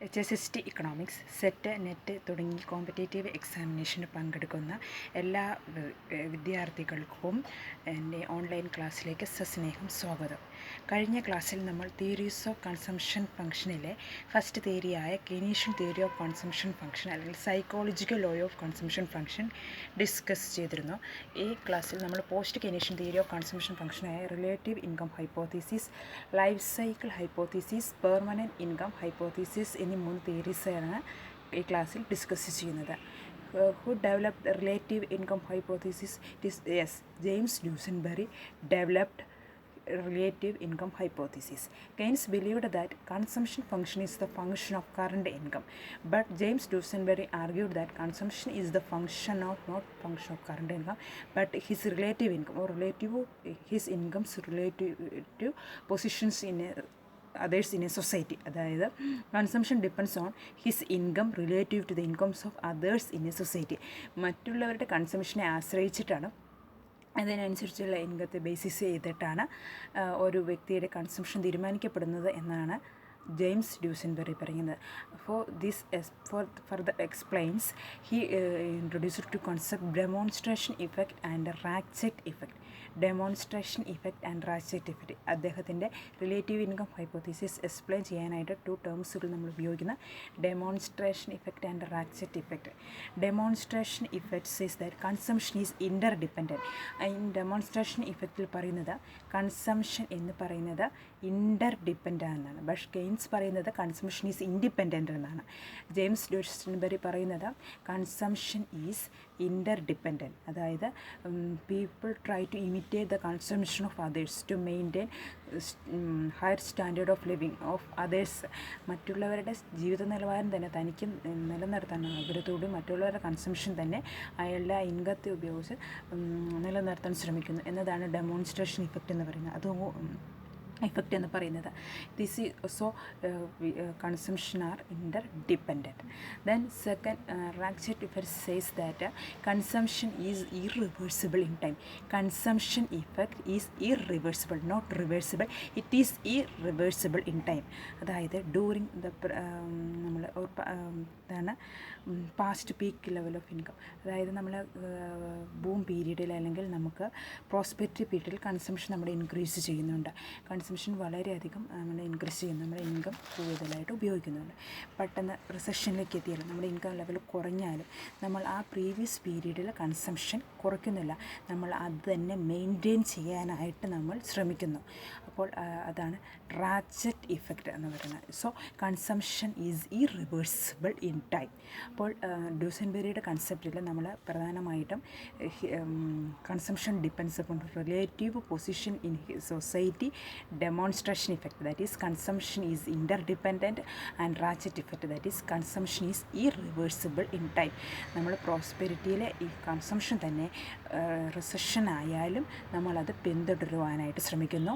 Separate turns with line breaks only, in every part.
Hsst economics set net തുടങ്ങി competitive എക്സാമിനേഷന് പങ്കെടുക്കുന്ന എല്ലാ വിദ്യാർത്ഥികൾക്കും എൻ്റെ ഓൺലൈൻ ക്ലാസ്സിലേക്ക് സസ്നേഹം സ്വാഗതം. കഴിഞ്ഞ ക്ലാസ്സിൽ നമ്മൾ തിയറീസ് ഓഫ് കൺസംഷൻ ഫംഗ്ഷനിലെ ഫസ്റ്റ് തിയറിയായ Keynesian theory of consumption function അല്ലെങ്കിൽ psychological law of consumption function discuss ചെയ്തിരുന്നു. ഈ ക്ലാസ്സിൽ നമ്മൾ post Keynesian theory of consumption ഫംഗ്ഷനായ relative income hypothesis, life cycle hypothesis, permanent income hypothesis എന്നീ 3 തിയറീസാണ് ഈ ക്ലാസ്സിൽ ഡിസ്കസ് ചെയ്യുന്നത്. Who developed relative income hypothesis? It is James Dusenberry developed relative income hypothesis. Keynes believed that consumption function is the function of current income, but James Dusenberry argued that consumption is the function of not function of current income, but his relative income or relative his income's relative to positions in others in a society. അതായത് consumption depends on his income relative to the incomes of others in a society. മറ്റുള്ളവരുടെ കൺസംഷനെ ആശ്രയിച്ചിട്ടാണ്, അതിനനുസരിച്ചുള്ള ഇൻകത്തെ basis ചെയ്തിട്ടാണ് ഒരു വ്യക്തിയുടെ consumption തീരുമാനിക്കപ്പെടുന്നത് എന്നാണ് James Duesenberry പറയുന്നത്. further explains he introduced to concept demonstration effect and ratchet effect. Demonstration effect and ratchet effect. അദ്ദേഹത്തിൻ്റെ റിലേറ്റീവ് ഇൻകം ഹൈപ്പോത്തീസിസ് എക്സ്പ്ലെയിൻ ചെയ്യാനായിട്ട് 2 ടേംസുകൾ നമ്മൾ ഉപയോഗിക്കുന്ന demonstration effect and ratchet effect. Demonstration effect says that consumption is interdependent. Demonstration ഇഫക്റ്റിൽ പറയുന്നത് consumption എന്ന് പറയുന്നത് interdependent എന്നാണ്. ബട്ട് കെയ്ൻസ് പറയുന്നത് കൺസംഷൻ ഈസ് ഇൻഡിപെൻഡൻ്റ് എന്നാണ്. ജെയിംസ് ഡ്യൂസൻബെറി പറയുന്നത് കൺസംഷൻ ഈസ് ഇൻ്റർ ഡിപ്പെൻഡൻറ്റ്. അതായത് people try to imitate the consumption of others to maintain higher standard of living of others. മറ്റുള്ളവരുടെ ജീവിത നിലവാരം തന്നെ തനിക്ക് നിലനിർത്താൻ ആഗ്രഹത്തോടും മറ്റുള്ളവരുടെ കൺസംഷൻ തന്നെ അയാളുടെ ഇൻകത്തെ ഉപയോഗിച്ച് നിലനിർത്താൻ ശ്രമിക്കുന്നു എന്നതാണ് ഡെമോൺസ്ട്രേഷൻ ഇഫക്റ്റ് എന്ന് പറയുന്നത്. ഇഫക്റ്റ് എന്ന് പറയുന്നത് this is also consumption are interdependent. Then second ratchet effect says that consumption is irreversible in time. Consumption effect is irreversible, not reversible, it is irreversible in time. അതായത് during the നമ്മൾ ഇതാണ് past peak level of income. അതായത് നമ്മൾ boom പീരീഡിൽ അല്ലെങ്കിൽ നമുക്ക് prospect പീരീഡിൽ consumption നമ്മൾ ഇൻക്രീസ് ചെയ്യുന്നുണ്ട്. കൺസംഷൻ വളരെയധികം നമ്മൾ ഇൻക്രീസ് ചെയ്യുന്നു, നമ്മുടെ ഇൻകം കൂടുതലായിട്ട് ഉപയോഗിക്കുന്നുണ്ട്. പെട്ടെന്ന് റിസഷനിലേക്ക് എത്തിയാലും നമ്മുടെ ഇൻകം ലെവൽ കുറഞ്ഞാലും നമ്മൾ ആ പ്രീവിയസ് പീരീഡിൽ കൺസംഷൻ കുറയ്ക്കുന്നില്ല, നമ്മൾ അത് തന്നെ മെയിൻറ്റെയിൻ ചെയ്യാനായിട്ട് നമ്മൾ ശ്രമിക്കുന്നു. അപ്പോൾ അതാണ് റാച്ചറ്റ് ഇഫക്റ്റ് എന്ന് പറയുന്നത്. So consumption is irreversible in time. അപ്പോൾ ഡ്യൂസൻബെറിയുടെ കൺസെപ്റ്റിൽ നമ്മൾ പ്രധാനമായിട്ടും consumption depends upon relative position in society, demonstration effect, that is consumption is interdependent, and ratchet effect, that is consumption is irreversible in time. നമ്മൾ പ്രോസ്പെരിറ്റിയിലെ ഈ consumption തന്നെ recession ആയാലും നമ്മളത് പിന്തുടരുവാനായിട്ട് ശ്രമിക്കുന്നു.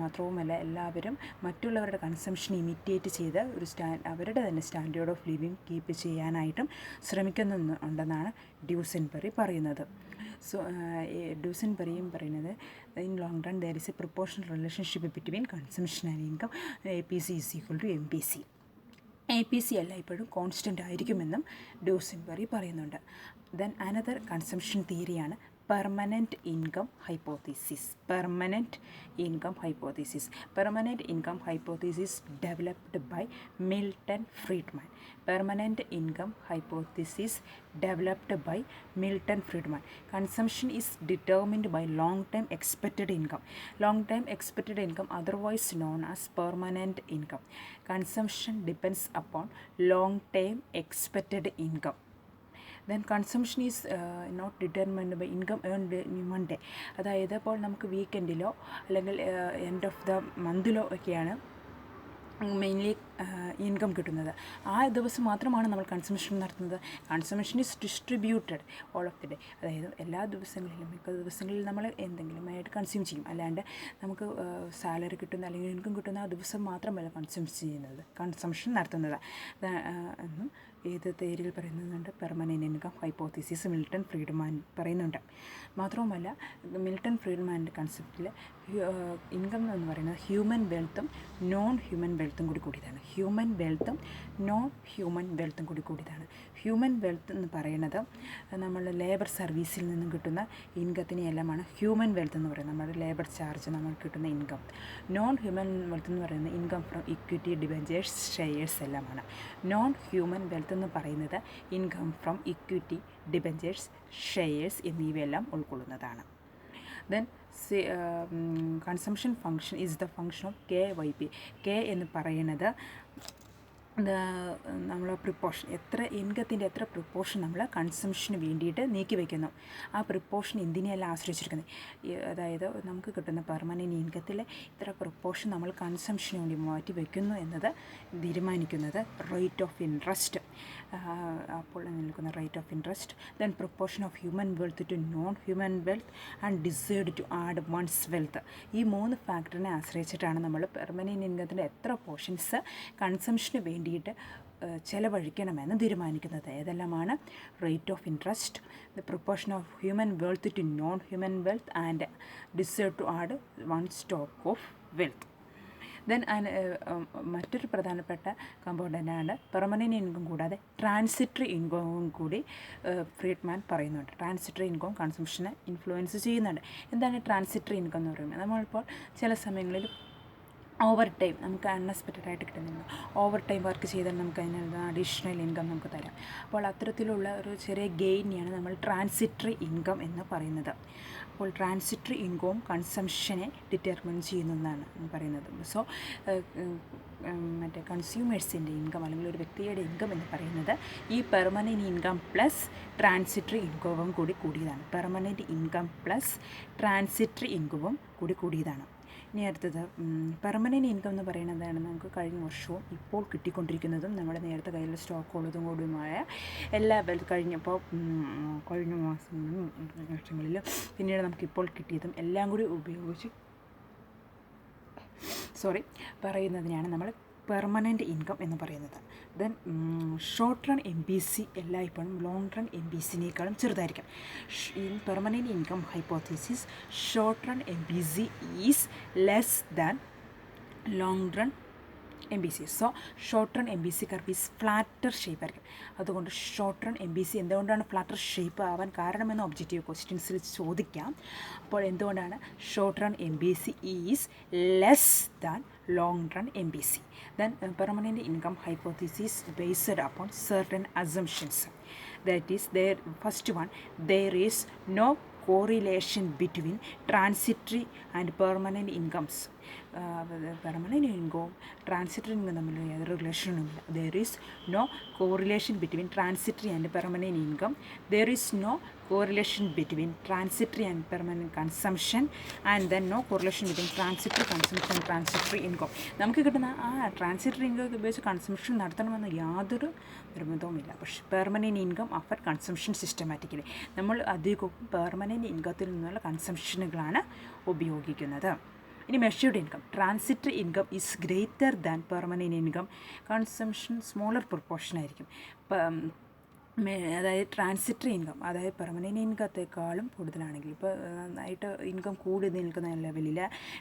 മാത്രവുമല്ല എല്ലാവരും മറ്റുള്ളവരുടെ കൺസംഷൻ ഇമിറ്റേറ്റ് ചെയ്ത് ഒരു അവരുടെ തന്നെ സ്റ്റാൻഡേർഡ് ഓഫ് ലിവിങ് കീപ്പ് ചെയ്യാനായിട്ടും ശ്രമിക്കുന്നുണ്ടെന്നാണ് ഡ്യൂസൻബെറി പറയുന്നത്. സോ ഡ്യൂസൻബെറിയും പറയുന്നത് in long run there is a proportional relationship between consumption and income. APC is equal to MPC. APC എല്ലായ്പ്പോഴും കോൺസ്റ്റൻ്റ് ആയിരിക്കുമെന്നും ഡ്യൂസൻബെറി പറയുന്നുണ്ട്. ദെൻ അനദർ കൺസംഷൻ തിയറിയാണ് permanent income hypothesis. Permanent income hypothesis. Permanent income hypothesis developed by Milton Friedman. Permanent income hypothesis developed by Milton Friedman. Consumption is determined by long-term expected income. Long-term expected income, otherwise known as permanent income. Consumption depends upon long-term expected income. Then consumption is not determined by income earned in one day. അതായത് ഇപ്പോൾ നമുക്ക് വീക്കെൻഡിലോ അല്ലെങ്കിൽ end of the മന്തിലോ ഒക്കെയാണ് mainly income കിട്ടുന്നത്. ആ ദിവസം മാത്രമാണ് നമ്മൾ കൺസംഷൻ നടത്തുന്നത്. Consumption is distributed all of the day. അതായത് എല്ലാ ദിവസങ്ങളിലും മിക്ക ദിവസങ്ങളിൽ നമ്മൾ എന്തെങ്കിലും ആയിട്ട് കൺസ്യൂം ചെയ്യും. അല്ലാണ്ട് നമുക്ക് സാലറി കിട്ടുന്ന അല്ലെങ്കിൽ ഇൻകം കിട്ടുന്ന ആ ദിവസം മാത്രമല്ല കൺസംഷൻ നടത്തുന്നത് എന്നും ഏത് തിയറിയിൽ പറയുന്നുണ്ട്. Permanent income hypothesis Milton Friedman പറയുന്നുണ്ട്. മാത്രവുമല്ല മിൽട്ടൺ ഫ്രീഡ്മാൻ്റെ കൺസെപ്റ്റിൽ ഇൻകം എന്ന് പറയുന്നത് ഹ്യൂമൻ വെൽത്തും നോൺ ഹ്യൂമൻ വെൽത്തും കൂടിയതാണ്. ഹ്യൂമൻ വെൽത്തും നോൺ ഹ്യൂമൻ വെൽത്തും കൂടിയതാണ്. ഹ്യൂമൻ വെൽത്ത് എന്ന് പറയുന്നത് നമ്മൾ ലേബർ സർവീസിൽ നിന്നും കിട്ടുന്ന ഇൻകത്തിനെ എല്ലാമാണ് ഹ്യൂമൻ വെൽത്ത് എന്ന് പറയുന്നത്, നമ്മുടെ ലേബർ ചാർജ് നമ്മൾ കിട്ടുന്ന ഇൻകം. നോൺ ഹ്യൂമൻ വെൽത്ത് എന്ന് പറയുന്നത് income from equity, debentures, shares എല്ലാമാണ്. നോൺ ഹ്യൂമൻ വെൽത്ത് എന്ന് പറയുന്നത് income from equity, debentures, shares എന്നിവയെല്ലാം ഉൾക്കൊള്ളുന്നതാണ്. Then consumption function is the function of KYP. K എന്ന് പറയുന്നത് നമ്മൾ പ്രിപ്പോർഷൻ, എത്ര ഇൻകത്തിൻ്റെ എത്ര പ്രിപ്പോർഷൻ നമ്മൾ കൺസംഷന് വേണ്ടിയിട്ട് നീക്കി വയ്ക്കുന്നു, ആ പ്രിപ്പോർഷൻ എന്തിനെയെല്ലാം ആശ്രയിച്ചിരിക്കുന്നത്. അതായത് നമുക്ക് കിട്ടുന്ന പെർമനൻറ്റ് ഇൻകത്തിലെ ഇത്ര പ്രിപ്പോർഷൻ നമ്മൾ കൺസംഷന് വേണ്ടി മാറ്റി വയ്ക്കുന്നു എന്നത് തീരുമാനിക്കുന്നത് റേറ്റ് ഓഫ് ഇൻട്രസ്റ്റ്. അപ്പോൾ നിൽക്കുന്ന rate of interest. Then proportion of human wealth to non human wealth and decide to add one's wealth. ഈ 3 ഫാക്ടറിനെ ആശ്രയിച്ചിട്ടാണ് നമ്മൾ പെർമനൻറ്റ് ഇൻകത്തിൻ്റെ എത്ര പോർഷൻസ് കൺസംഷന് വേണ്ടിയിട്ട് ചെലവഴിക്കണമെന്ന് തീരുമാനിക്കുന്നത്. ഏതെല്ലാമാണ്? Rate of interest, the proportion of human wealth to non human wealth and decide to add one stock of wealth. Then മറ്റൊരു പ്രധാനപ്പെട്ട കമ്പോണൻ്റാണ് പെർമനൻറ്റ് ഇൻകം കൂടാതെ ട്രാൻസിറ്ററി ഇൻകവും കൂടി ഫ്രീഡ്മാൻ പറയുന്നുണ്ട്. ട്രാൻസിറ്ററി ഇൻകം കൺസംഷനെ ഇൻഫ്ലുവൻസ് ചെയ്യുന്നുണ്ട്. എന്താണ് ട്രാൻസിറ്ററി ഇൻകം എന്ന് പറയുന്നത്? നമ്മളിപ്പോൾ ചില സമയങ്ങളിൽ ഓവർ ടൈം നമുക്ക് അൺഎക്സ്പെക്റ്റഡ് ആയിട്ട് കിട്ടുന്നില്ല, ഓവർ ടൈം വർക്ക് ചെയ്താൽ നമുക്ക് അതിനുള്ള അഡീഷണൽ ഇൻകം നമുക്ക് തരാം. അപ്പോൾ അത്തരത്തിലുള്ള ഒരു ചെറിയ ഗെയിനെയാണ് നമ്മൾ ട്രാൻസിറ്ററി ഇൻകം എന്ന് പറയുന്നത്. അപ്പോൾ ട്രാൻസിറ്ററി ഇൻകവും കൺസംഷനെ ഡിറ്റർമിൻ ചെയ്യുന്നതാണ് പറയുന്നത്. സോ മറ്റേ കൺസ്യൂമേഴ്സിൻ്റെ ഇൻകം അല്ലെങ്കിൽ ഒരു വ്യക്തിയുടെ ഇൻകം എന്ന് പറയുന്നത് ഈ പെർമനൻറ്റ് ഇൻകം പ്ലസ് ട്രാൻസിറ്ററി ഇൻകവും കൂടിയതാണ്. പെർമനൻറ്റ് ഇൻകം പ്ലസ് ട്രാൻസിറ്ററി ഇൻകവും കൂടിയതാണ്. ഇനി അടുത്തത് പെർമനൻറ്റ് ഇൻകം എന്ന് പറയുന്നതാണ് നമുക്ക് കഴിഞ്ഞ വർഷവും ഇപ്പോൾ കിട്ടിക്കൊണ്ടിരിക്കുന്നതും നമ്മുടെ നേരത്തെ കയ്യിൽ സ്റ്റോക്ക് ഉള്ളതും കൂടിയുമായ എല്ലാ കഴിഞ്ഞപ്പോൾ കഴിഞ്ഞ മാസങ്ങളിലും വർഷങ്ങളിലും പിന്നീട് നമുക്കിപ്പോൾ കിട്ടിയതും എല്ലാം കൂടി ഉപയോഗിച്ച് പറയുന്നതിനാണ് നമ്മൾ പെർമനൻറ്റ് ഇൻകം എന്ന് പറയുന്നത്. ദെൻ ഷോർട്ട് റൺ MPC എല്ലായ്പ്പോഴും ലോങ് റൺ MPCനേക്കാളും ചെറുതായിരിക്കും. In permanent income hypothesis short run MPC is less than long run MPC. So short run MPC curve is flatter shape ആയിരിക്കും. അതുകൊണ്ട് ഷോർട്ട് റൺ MPC എന്തുകൊണ്ടാണ് flatter shape ആവാൻ കാരണമെന്ന് objective ക്വസ്റ്റ്യൻസിൽ ചോദിക്കാം. അപ്പോൾ എന്തുകൊണ്ടാണ് short run MPC is less than long run MPC. Then permanent income hypothesis based upon certain assumptions. That is, first one, there is no correlation between transitory and permanent incomes. Permanent income transitory income തമ്മിൽ യാതൊരു റിലേഷനുമില്ല. There is no correlation between transitory and permanent income. There is no correlation between transitory and permanent consumption, and then no correlation between transitory consumption and transitory income. നമുക്ക് കിട്ടുന്ന transitory income ഉപയോഗിച്ച് consumption നടത്തണമെന്ന് യാതൊരു നിർബന്ധവുമില്ല. പക്ഷേ permanent income അഫർ consumption systematically നമ്മൾ അധികവും permanent ഇൻകത്തിൽ നിന്നുള്ള കൺസംഷനുകളാണ് ഉപയോഗിക്കുന്നത്. ഇനി measured income. Transitory income is greater than permanent income. Consumption smaller proportion ആയിരിക്കും. അതായത് ട്രാൻസിറ്ററി ഇൻകം അതായത് പെർമനൻറ്റ് ഇൻകത്തെക്കാളും കൂടുതലാണെങ്കിൽ ഇപ്പോൾ നന്നായിട്ട് ഇൻകം കൂടി നിൽക്കുന്ന ലെവലിൽ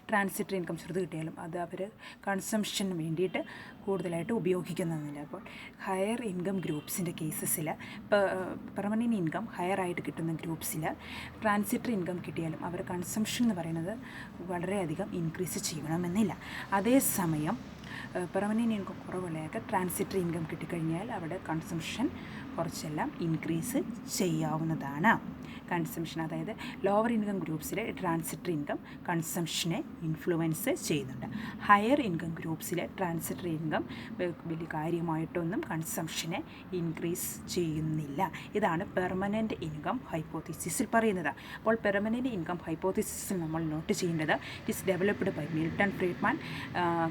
ട്രാൻസിറ്ററി ഇൻകം ചെറുത് കിട്ടിയാലും അത് അവർ കൺസംഷന് വേണ്ടിയിട്ട് കൂടുതലായിട്ട് ഉപയോഗിക്കുന്നതില്ല. അപ്പോൾ ഹയർ ഇൻകം ഗ്രൂപ്പ്സിൻ്റെ കേസസിൽ പെർമനൻറ്റ് ഇൻകം ഹയർ ആയിട്ട് കിട്ടുന്ന ഗ്രൂപ്പ്സിൽ ട്രാൻസിറ്ററി ഇൻകം കിട്ടിയാലും അവർ കൺസംഷൻ എന്ന് പറയുന്നത് വളരെയധികം ഇൻക്രീസ് ചെയ്യണമെന്നില്ല. അതേസമയം പെർമനൻറ്റ് ഇൻകം കുറവുള്ളവർക്ക് ട്രാൻസിറ്ററി ഇൻകം കിട്ടിക്കഴിഞ്ഞാൽ അവിടെ കൺസംഷൻ കുറച്ചെല്ലാം ഇൻക്രീസ് ചെയ്യാവുന്നതാണ്. കൺസംഷൻ അതായത് ലോവർ ഇൻകം ഗ്രൂപ്പ്സിലെ ട്രാൻസിറ്ററി ഇൻകം കൺസംഷനെ ഇൻഫ്ലുവൻസ് ചെയ്യുന്നുണ്ട്. ഹയർ ഇൻകം ഗ്രൂപ്പ്സിലെ ട്രാൻസിറ്ററി ഇൻകം വലിയ കാര്യമായിട്ടൊന്നും കൺസംഷനെ ഇൻക്രീസ് ചെയ്യുന്നില്ല. ഇതാണ് പെർമനൻറ്റ് ഇൻകം ഹൈപ്പോത്തിസിസിൽ പറയുന്നത്. അപ്പോൾ പെർമനൻറ്റ് ഇൻകം ഹൈപ്പോത്തിസിസിൽ നമ്മൾ നോട്ട് ചെയ്യേണ്ടത് it is developed by Milton Friedman.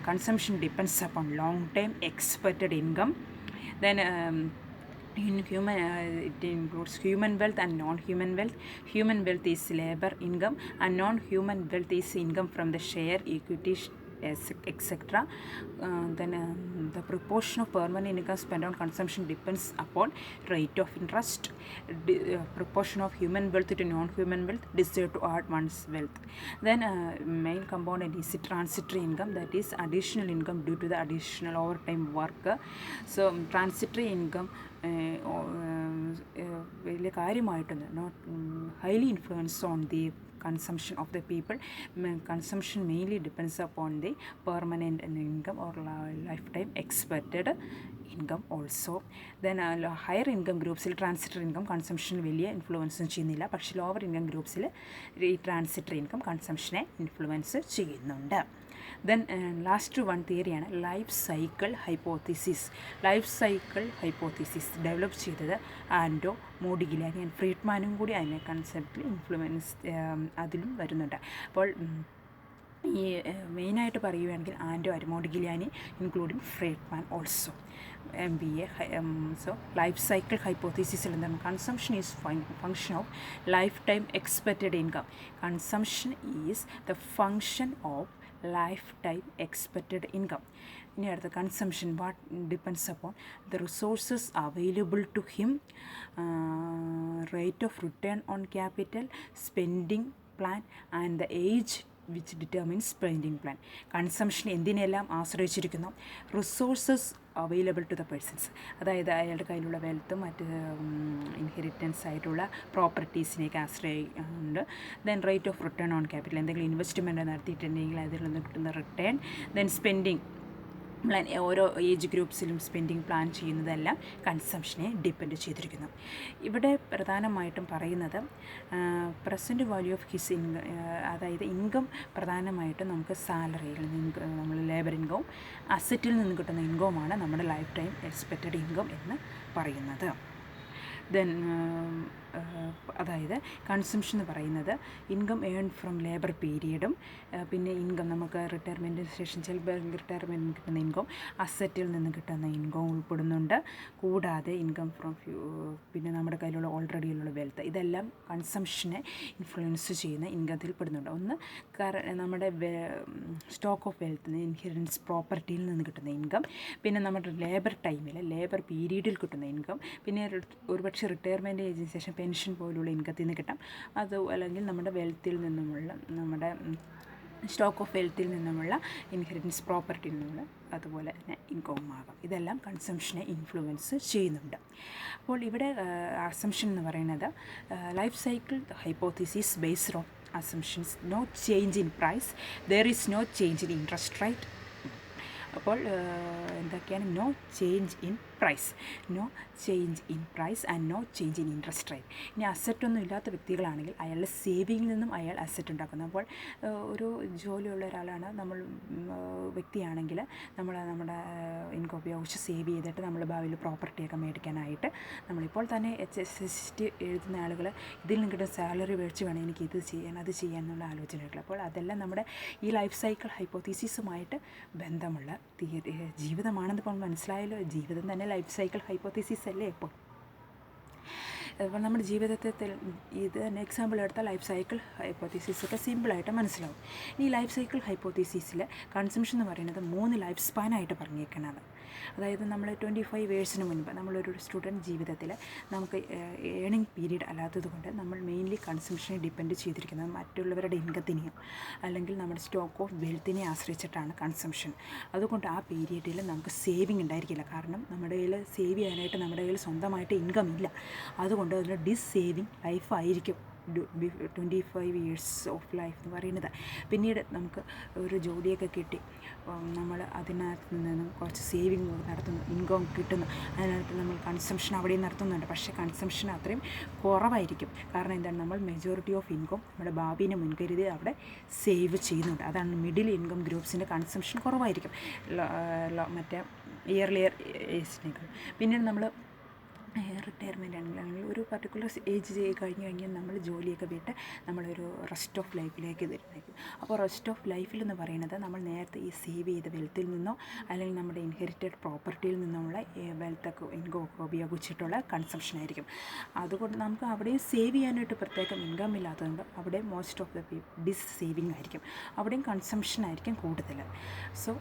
Consumption depends upon long time expected income. Then in human it includes human wealth and non-human wealth. Human wealth is labor income and non-human wealth is income from the share, equity, etc. Then the proportion of permanent income spent on consumption depends upon rate of interest, proportion of human wealth to non-human wealth, desire to add one's wealth. Then main component is transitory income, that is additional income due to the additional overtime work. So transitory income വലിയ കാര്യമായിട്ടൊന്നും not highly influence on the consumption of the people. Consumption mainly depends upon the permanent income or lifetime expected income also. Then higher income ഗ്രൂപ്പ്സിൽ transitory income കൺസംഷന് വലിയ ഇൻഫ്ലുവൻസും ചെയ്യുന്നില്ല, പക്ഷേ lower income ഗ്രൂപ്പ്സിൽ ഈ ട്രാൻസിറ്ററി ഇൻകം കൺസംഷനെ ഇൻഫ്ലുവൻസ് ചെയ്യുന്നുണ്ട്. ദെൻ ലാസ്റ്റ് വൺ തിയറിയാണ് life cycle hypothesis. Life cycle hypothesis develop ചെയ്തത് ആൻഡോ മോഡിഗിലാനി ആൻഡ് ഫ്രീഡ്മാനും കൂടി അതിനെ കൺസെപ്റ്റിൽ ഇൻഫ്ലുവൻസ് അതിലും വരുന്നുണ്ട്. അപ്പോൾ ഈ മെയിനായിട്ട് പറയുകയാണെങ്കിൽ Ando Modigliani including Friedman also MBA. So life cycle hypothesis എന്താണ്? Consumption is function of life time expected income. Consumption is the function of life time expected income. ഇനി അടുത്ത consumption what depends upon the resources available to him, rate of return on capital, spending plan and the age which determines spending plan. Consumption എന്തിനെല്ലാം ആശ്രയിച്ചിരിക്കുന്നു? Resources available to the persons, അതായത് അയാളുടെ കയ്യിലുള്ള വെൽത്തും മറ്റ് inheritance ആയിട്ടുള്ള പ്രോപ്പർട്ടീസിനെയൊക്കെ ആശ്രയിക്കുന്നുണ്ട്. Then rate of return on capital, എന്തെങ്കിലും ഇൻവെസ്റ്റ്മെൻറ്റ് നടത്തിയിട്ടുണ്ടെങ്കിൽ അതിൽ നിന്ന് കിട്ടുന്ന റിട്ടേൺ. ദെൻ സ്പെൻഡിങ് പ്ലാൻ, ഓരോ ഏജ് ഗ്രൂപ്പ്സിലും സ്പെൻഡിങ് പ്ലാൻ ചെയ്യുന്നതെല്ലാം കൺസംഷനെ ഡിപ്പെൻഡ് ചെയ്തിരിക്കുന്നു. ഇവിടെ പ്രധാനമായിട്ടും പറയുന്നത് present value of his income, അതായത് ഇൻകം പ്രധാനമായിട്ടും നമുക്ക് സാലറിയിൽ നിന്ന് നമ്മൾ ലേബർ ഇൻകവും അസറ്റിൽ നിന്ന് കിട്ടുന്ന ഇൻകവുമാണ് നമ്മുടെ ലൈഫ് ടൈം എക്സ്പെക്റ്റഡ് ഇൻകം എന്ന് പറയുന്നത്. ദെൻ അതായത് കൺസംഷൻ എന്ന് പറയുന്നത് ഇൻകം ഏൺ ഫ്രം ലേബർ പീരീഡും പിന്നെ ഇൻകം നമുക്ക് റിട്ടയർമെൻറ്റിന് ശേഷം ചിലപ്പോൾ റിട്ടയർമെൻറ്റിന് കിട്ടുന്ന ഇൻകം അസറ്റിൽ നിന്ന് കിട്ടുന്ന ഇൻകം ഉൾപ്പെടുന്നുണ്ട്. കൂടാതെ ഇൻകം ഫ്രം പിന്നെ നമ്മുടെ കയ്യിലുള്ള ഓൾറെഡിയുള്ള വെൽത്ത്, ഇതെല്ലാം കൺസംഷനെ ഇൻഫ്ലുവൻസ് ചെയ്യുന്ന ഇൻകത്തിൽ പെടുന്നുണ്ട്. ഒന്ന് നമ്മുടെ സ്റ്റോക്ക് ഓഫ് വെൽത്ത്, ഇൻഹെറിറ്റൻസ് പ്രോപ്പർട്ടിയിൽ നിന്ന് കിട്ടുന്ന ഇൻകം, പിന്നെ നമ്മുടെ ലേബർ ടൈമിൽ ലേബർ പീരീഡിൽ കിട്ടുന്ന ഇൻകം, പിന്നെ ഒരുപക്ഷെ റിട്ടയർമെൻറ്റ് ഏജിന് ശേഷം പെൻഷൻ പോലുള്ള ഇൻകത്തിൽ നിന്ന് കിട്ടാം. അത് അല്ലെങ്കിൽ നമ്മുടെ വെൽത്തിൽ നിന്നുമുള്ള നമ്മുടെ സ്റ്റോക്ക് ഓഫ് വെൽത്തിൽ നിന്നുമുള്ള ഇൻഹെറിറ്റൻസ് പ്രോപ്പർട്ടിയിൽ നിന്നുള്ള അതുപോലെ തന്നെ ഇൻകവും ആകാം. ഇതെല്ലാം കൺസംഷനെ ഇൻഫ്ലുവൻസ് ചെയ്യുന്നുണ്ട്. അപ്പോൾ ഇവിടെ അസംഷൻ എന്ന് പറയുന്നത് life cycle hypothesis based on assumptions, no change in price, there is no change in interest rate. അപ്പോൾ എന്തൊക്കെയാണ്? No change in price, no change in price and no change in interest rate. ഇനി അസറ്റൊന്നും ഇല്ലാത്ത വ്യക്തികളാണെങ്കിൽ അയാളുടെ സേവിങ്ങിൽ നിന്നും അയാൾ asset ഉണ്ടാക്കുന്നു. അപ്പോൾ ഒരു ജോലിയുള്ള ഒരാളാണ് നമ്മൾ വ്യക്തിയാണെങ്കിൽ നമ്മുടെ ഇൻകം ഉപയോഗിച്ച് സേവ് ചെയ്തിട്ട് നമ്മൾ ഭാവിയിൽ പ്രോപ്പർട്ടിയൊക്കെ മേടിക്കാനായിട്ട് നമ്മളിപ്പോൾ തന്നെ HST എഴുതുന്ന ആളുകൾ ഇതിൽ നിന്ന് കിട്ടുന്ന സാലറി മേടിച്ച് വേണം എനിക്ക് ഇത് ചെയ്യാൻ അത് ചെയ്യാൻ എന്നുള്ള ആലോചനകൾ. അപ്പോൾ അതെല്ലാം നമ്മുടെ ഈ ലൈഫ് സൈക്കിൾ ഹൈപ്പോത്തീസിസുമായിട്ട് ബന്ധമുള്ള ജീവിതമാണെന്ന് ഇപ്പോൾ മനസ്സിലായല്ലോ. ജീവിതം തന്നെ ലൈഫ് സൈക്കിൾ ഹൈപ്പോത്തീസിസ് അല്ലേ? അപ്പോൾ നമ്മുടെ ജീവിതത്തിൽ ഇത് തന്നെ എക്സാമ്പിൾ എടുത്താൽ ലൈഫ് സൈക്കിൾ ഹൈപ്പോത്തീസിസൊക്കെ സിമ്പിളായിട്ട് മനസ്സിലാവും. ഈ ലൈഫ് സൈക്കിൾ ഹൈപ്പോത്തീസിസിൽ കൺസംഷൻ എന്ന് പറയുന്നത് 3 ലൈഫ് സ്പാനായിട്ട് പറഞ്ഞേക്കുന്നത്. അതായത് നമ്മൾ 25 ഇയേഴ്സിന് മുൻപ് നമ്മളൊരു സ്റ്റുഡൻറ്റ് ജീവിതത്തിൽ നമുക്ക് ഏണിംഗ് പീരീഡ് അല്ലാത്തത് കൊണ്ട് നമ്മൾ മെയിൻലി കൺസംഷനെ ഡിപ്പെൻഡ് ചെയ്തിരിക്കുന്നത് മറ്റുള്ളവരുടെ ഇൻകത്തിനെയും അല്ലെങ്കിൽ നമ്മുടെ സ്റ്റോക്ക് ഓഫ് വെൽത്തിനെ ആശ്രയിച്ചിട്ടാണ് കൺസംഷൻ. അതുകൊണ്ട് ആ പീരീഡിൽ നമുക്ക് സേവിങ് ഉണ്ടായിരിക്കില്ല. കാരണം നമ്മുടെ കയ്യിൽ സേവ് ചെയ്യാനായിട്ട് നമ്മുടെ കയ്യിൽ സ്വന്തമായിട്ട് ഇൻകം ഇല്ല. അതുകൊണ്ട് അതിന് ഡിസേവിങ് ലൈഫായിരിക്കും 25 ഇയേഴ്സ് ഓഫ് ലൈഫ് എന്ന് പറയുന്നത്. പിന്നീട് നമുക്ക് ഒരു ജോലിയൊക്കെ കിട്ടി, നമ്മൾ അതിനകത്ത് നിന്നും കുറച്ച് സേവിങ് നടത്തുന്നു, ഇൻകം കിട്ടുന്നു, അതിനകത്ത് നമ്മൾ കൺസംഷൻ അവിടെയും നടത്തുന്നുണ്ട്. പക്ഷേ കൺസംഷൻ അത്രയും കുറവായിരിക്കും. കാരണം എന്താണ്? നമ്മൾ മെജോറിറ്റി ഓഫ് ഇൻകം നമ്മുടെ ഭാവിനെ മുൻകരുതി അവിടെ സേവ് ചെയ്യുന്നുണ്ട്. അതാണ് മിഡിൽ ഇൻകം ഗ്രൂപ്പ്സിൻ്റെ കൺസംഷൻ കുറവായിരിക്കും മറ്റേ ഇയർലിയർ ഏജിനേക്കാൾ. പിന്നീട് നമ്മൾ റിട്ടയർമെൻ്റ് ആണെങ്കിൽ ഒരു പർട്ടിക്കുലർ ഏജ് കഴിഞ്ഞാൽ നമ്മൾ ജോലിയൊക്കെ വിട്ട് നമ്മളൊരു റെസ്റ്റ് ഓഫ് ലൈഫിലേക്ക് വരുന്നതായിരിക്കും. അപ്പോൾ റെസ്റ്റ് ഓഫ് ലൈഫിൽ എന്ന് പറയുന്നത് നമ്മൾ നേരത്തെ ഈ സേവ് ചെയ്ത വെൽത്തിൽ നിന്നോ അല്ലെങ്കിൽ നമ്മുടെ ഇൻഹെറിറ്റഡ് പ്രോപ്പർട്ടിയിൽ നിന്നുള്ള വെൽത്തൊക്കെ ഇൻകം ഒക്കെ ഉപയോഗിച്ചിട്ടുള്ള കൺസംഷൻ ആയിരിക്കും. അതുകൊണ്ട് നമുക്ക് അവിടെയും സേവ് ചെയ്യാനായിട്ട് പ്രത്യേകം ഇൻകം ഇല്ലാത്തതുകൊണ്ട് അവിടെ most of the dissaving ആയിരിക്കും, അവിടെയും കൺസംഷൻ ആയിരിക്കും കൂടുതൽ. സോ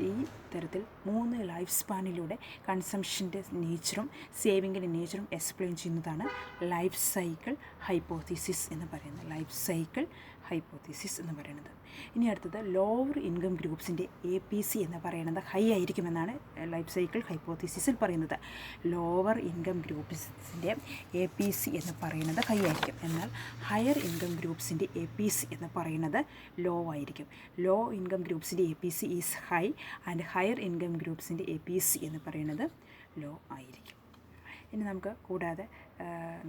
ഈ തരത്തിൽ 3 ലൈഫ് സ്പാനിലൂടെ കൺസംഷൻ്റെ നേച്ചറും സേവിങ്ങിൻ്റെ നേച്ചറും എക്സ്പ്ലെയിൻ ചെയ്യുന്നതാണ് ലൈഫ് സൈക്കിൾ ഹൈപ്പോത്തീസിസ് എന്ന് പറയുന്നത്. ലൈഫ് സൈക്കിൾ ഹൈപ്പോത്തീസിസ് എന്ന് പറയുന്നത്. ഇനി അടുത്തത് ലോവർ ഇൻകം ഗ്രൂപ്പ്സിൻ്റെ APC എന്ന് പറയുന്നത് ഹൈ ആയിരിക്കുമെന്നാണ് ലൈഫ് സൈക്കിൾ ഹൈപ്പോത്തീസിസിൽ പറയുന്നത്. ലോവർ ഇൻകം ഗ്രൂപ്പ്സിൻ്റെ APC എന്ന് പറയുന്നത് ഹൈ ആയിരിക്കും, എന്നാൽ ഹയർ ഇൻകം ഗ്രൂപ്പ്സിൻ്റെ APC എന്ന് പറയുന്നത് ലോ ആയിരിക്കും. ലോ ഇൻകം ഗ്രൂപ്പ്സിൻ്റെ APC is high and higher income ഗ്രൂപ്പ്സിൻ്റെ APC എന്ന് പറയുന്നത് ലോ ആയിരിക്കും. ഇനി നമുക്ക് കൂടാതെ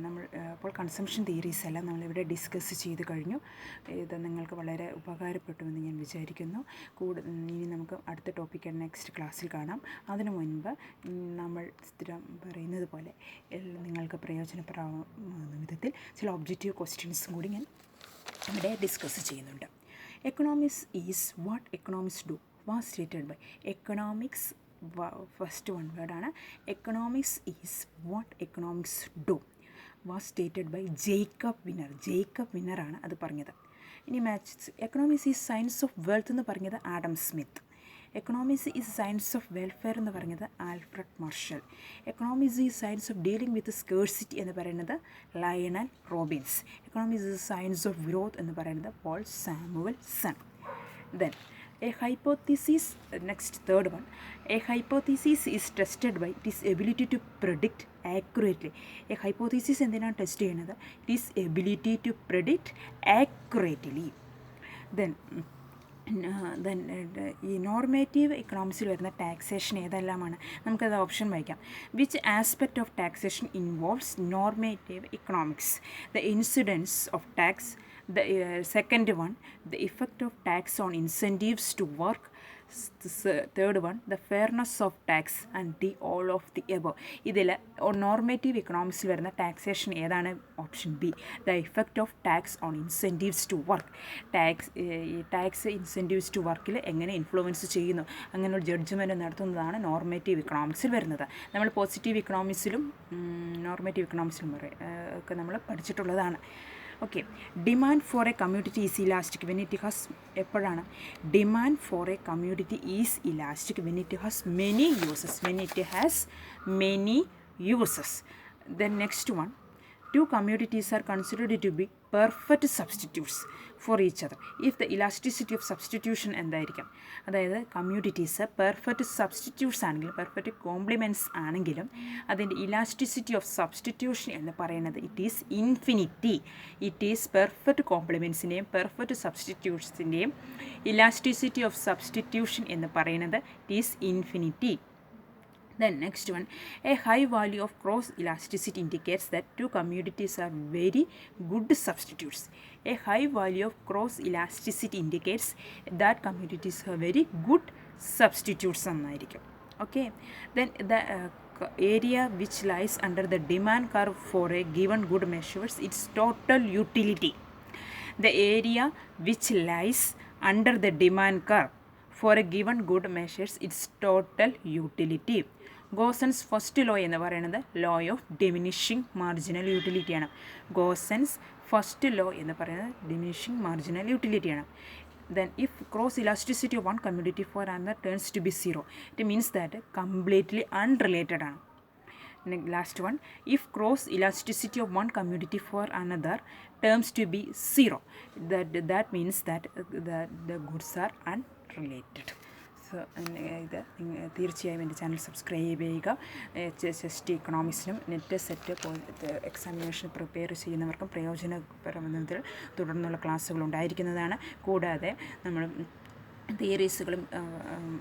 നമ്മൾ ഇപ്പോൾ കൺസംഷൻ തിയറീസ് എല്ലാം നമ്മളിവിടെ ഡിസ്കസ് ചെയ്ത് കഴിഞ്ഞു. ഇത് നിങ്ങൾക്ക് വളരെ ഉപകാരപ്പെട്ടുവെന്ന് ഞാൻ വിചാരിക്കുന്നു. ഇനി നമുക്ക് അടുത്ത ടോപ്പിക്ക് നെക്സ്റ്റ് ക്ലാസ്സിൽ കാണാം. അതിനു മുൻപ് നമ്മൾ സ്ഥിരം പറയുന്നത് പോലെ നിങ്ങൾക്ക് പ്രയോജനപ്പെടാവുന്ന വിധത്തിൽ ചില ഒബ്ജക്റ്റീവ് ക്വസ്റ്റ്യൻസും കൂടി ഞാൻ ഇവിടെ ഡിസ്കസ് ചെയ്യുന്നുണ്ട്. Economics is what economics do was stated by economics. First one വേർഡാണ് economics is what economics do was stated by Jacob വിന്നറാണ് അത് പറഞ്ഞത്. ഇനി maths economics is science of wealth എന്ന് പറഞ്ഞത് Adam Smith. Economics is science of welfare എന്ന് പറഞ്ഞത് Alfred Marshall. Economics is science of dealing with scarcity എന്ന് പറയുന്നത് Lionel Robbins. Economics is science of growth എന്ന് പറയുന്നത് Paul Samuelson. Then a hypothesis, next third one, a hypothesis is tested by its ability to predict accurately. A hypothesis എന്തിനാണ് test ചെയ്യുന്നത്? It is ability to predict accurately. Then ഈ normative എക്കണോമിക്സിൽ വരുന്ന taxation ഏതെല്ലാമാണ്? നമുക്കത് option വായിക്കാം. Which aspect of taxation involves normative economics? The incidents of tax. The second one, the effect of tax on incentives to work. Third one, the fairness of tax, and the all of the above. ഇതിൽ normative എക്കണോമിക്സിൽ വരുന്ന taxation ഏതാണ്? Option B, the effect of tax on incentives to work. Tax incentives to വർക്കിൽ എങ്ങനെ influence ചെയ്യുന്നു അങ്ങനെയുള്ള judgement നടത്തുന്നതാണ് normative എക്കണോമിക്സിൽ വരുന്നത്. നമ്മൾ പോസിറ്റീവ് എക്കണോമിക്സിലും നോർമേറ്റീവ് എക്കണോമിക്സിലും ഒക്കെ നമ്മൾ പഠിച്ചിട്ടുള്ളതാണ്. Okay, demand for a community is elastic when it has. എപ്പോഴാണ് demand for a community is elastic? When it has many uses. When it has many uses. Then next one, two communities are considered to be perfect substitutes for each other if the elasticity of substitution എന്തായിരിക്കും? അതായത് communities perfect substitutes ആണെങ്കിലും perfect complements ആണെങ്കിലും അതിൻ്റെ elasticity of substitution എന്ന് പറയുന്നത് it is infinity. It is perfect കോംപ്ലിമെൻറ്റ്സിൻ്റെയും perfect സബ്സ്റ്റിറ്റ്യൂട്ട്സിൻ്റെയും elasticity of substitution എന്ന് പറയുന്നത് it is infinity. Then next one, a high value of cross elasticity indicates that two communities are very good substitutes. A high value of cross elasticity indicates that communities are very good substitutes എന്നായിരിക്കും. Okay, then the area which lies under the demand curve for a given good measures its total utility. The area which lies under the demand curve for a given good measures its total utility. Gossen's first law എന്ന് പറയുന്നത് law of diminishing marginal യൂട്ടിലിറ്റിയാണ്. Gossen's first law എന്ന് പറയുന്നത് diminishing marginal യൂട്ടിലിറ്റിയാണ്. Then if cross elasticity of one commodity for another turns to be zero, it means that completely unrelated ആണ്. Last one, if cross elasticity of one commodity for another terms to be zero, that means that the goods are unrelated. So ഇത് തീർച്ചയായും എൻ്റെ channel subscribe ചെയ്യുക. HST എക്കണോമിക്സിനും NET SET examination prepare ചെയ്യുന്നവർക്കും പ്രയോജനപരമെന്നതിൽ തുടർന്നുള്ള ക്ലാസ്സുകൾ ഉണ്ടായിരിക്കുന്നതാണ്. കൂടാതെ നമ്മൾ തിയറീസുകളും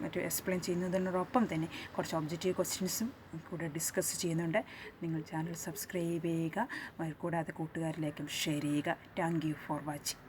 മറ്റും എക്സ്പ്ലെയിൻ ചെയ്യുന്നതിനോടൊപ്പം തന്നെ കുറച്ച് ഒബ്ജക്റ്റീവ് ക്വസ്റ്റ്യൻസും കൂടെ ഡിസ്കസ് ചെയ്യുന്നുണ്ട്. നിങ്ങൾ ചാനൽ സബ്സ്ക്രൈബ് ചെയ്യുക, കൂടാതെ കൂട്ടുകാരിലേക്കും ഷെയർ ചെയ്യുക. Thank you for watching.